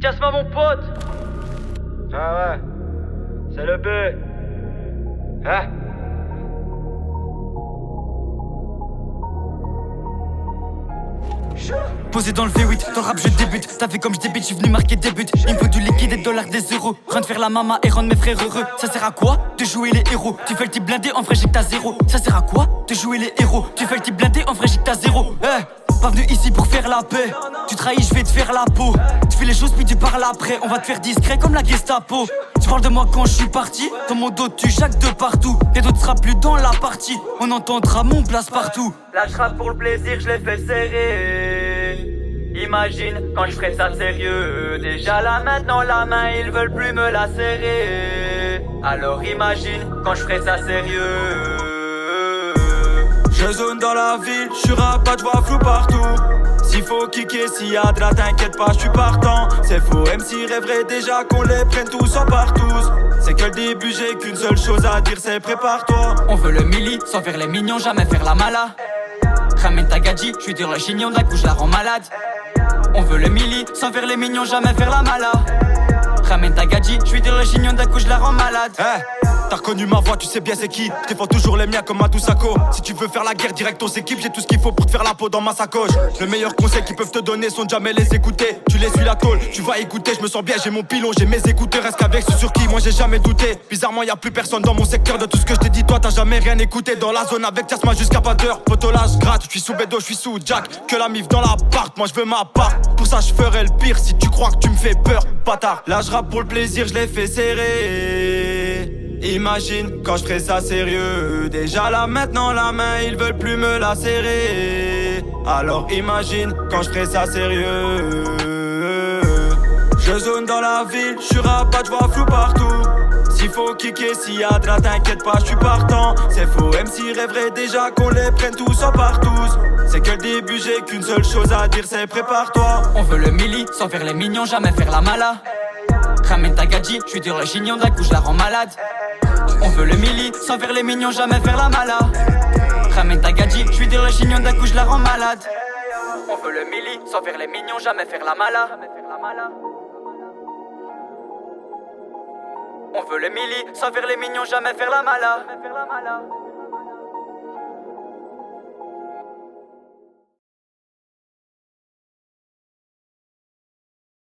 Casse-moi mon pote. Ah ouais, c'est le but. Hein? Posé dans le V8, dans le rap je débute. T'as vu comme je débute, je suis venu marquer des buts. Il me faut du liquide, des dollars, des euros. Rien de faire la mama et rendre mes frères heureux. Ça sert à quoi de jouer les héros? Tu fais le type blindé, en vrai j'ai que t'as zéro. Ça sert à quoi de jouer les héros? Tu fais le type blindé, en vrai j'ai que t'as zéro. Pas venu ici pour faire la paix. Tu trahis, je vais te faire la peau. Tu fais les choses puis tu parles après. On va te faire discret comme la Gestapo. Tu parles de moi quand je suis parti. Dans mon dos tu chaques de partout. Et d'autres sera plus dans la partie. On entendra mon place partout. Là je rappe pour le plaisir, je les fais serrer. Imagine quand je ferai ça sérieux. Déjà là maintenant la main ils veulent plus me la serrer. Alors imagine quand je ferai ça sérieux. Je zone dans la ville, je suis rapat, je vois flou partout. S'il faut kicker, s'il y a de la t'inquiète pas, je suis partant. C'est faux, MC rêverait déjà qu'on les prenne tous en partous. C'est que le début, j'ai qu'une seule chose à dire, c'est prépare-toi. On veut le milli, sans faire les mignons, jamais faire la mala. Ramène ta gadji, je suis sur le chignon, d'un coup je la rends malade. On veut le milli, sans faire les mignons, jamais faire la mala. Ramène ta gadji, je suis sur le chignon, d'un coup je la rends malade. T'as reconnu ma voix, tu sais bien c'est qui. Je défends toujours les miens comme un Toussako. Si tu veux faire la guerre direct aux équipes, j'ai tout ce qu'il faut pour te faire la peau dans ma sacoche. Le meilleur conseil qu'ils peuvent te donner sont de jamais les écouter. Tu les suis la tôle, tu vas écouter, je me sens bien, j'ai mon pilon, j'ai mes écouteurs. Reste qu'avec ceux sur qui moi j'ai jamais douté. Bizarrement y'a plus personne dans mon secteur. De tout ce que je t'ai dit, toi t'as jamais rien écouté. Dans la zone avec Jasma jusqu'à pas d'heure. Potolage gratte, je suis sous bédo, je suis sous Jack. Que la mif dans l'appart, moi je veux ma part. Pour ça je ferai le pire si tu crois que tu me fais peur, bâtard. Là je rappe pour le plaisir, je les fais serrer. Imagine quand je ferai ça sérieux. Déjà là maintenant la main ils veulent plus me la serrer. Alors imagine quand je ferai ça sérieux. Je zone dans la ville, je suis rapat, je vois flou partout. S'il faut kicker, s'il y a de la t'inquiète pas, je suis partant. C'est faux, MC rêverait déjà qu'on les prenne tous en partous. C'est que le début, j'ai qu'une seule chose à dire, c'est prépare-toi. On veut le milli, sans faire les mignons, jamais faire la mala. Ramène ta gadji, je suis sur le chignon, d'un coup je la rends malade. On veut le milli, sans faire les mignons, jamais faire la mala. Ramène ta gadji, je suis sur le chignon, d'un coup je la rends malade. On veut le milli, sans faire les mignons, jamais faire la mala. On veut le milli, sans faire les mignons, jamais faire la mala.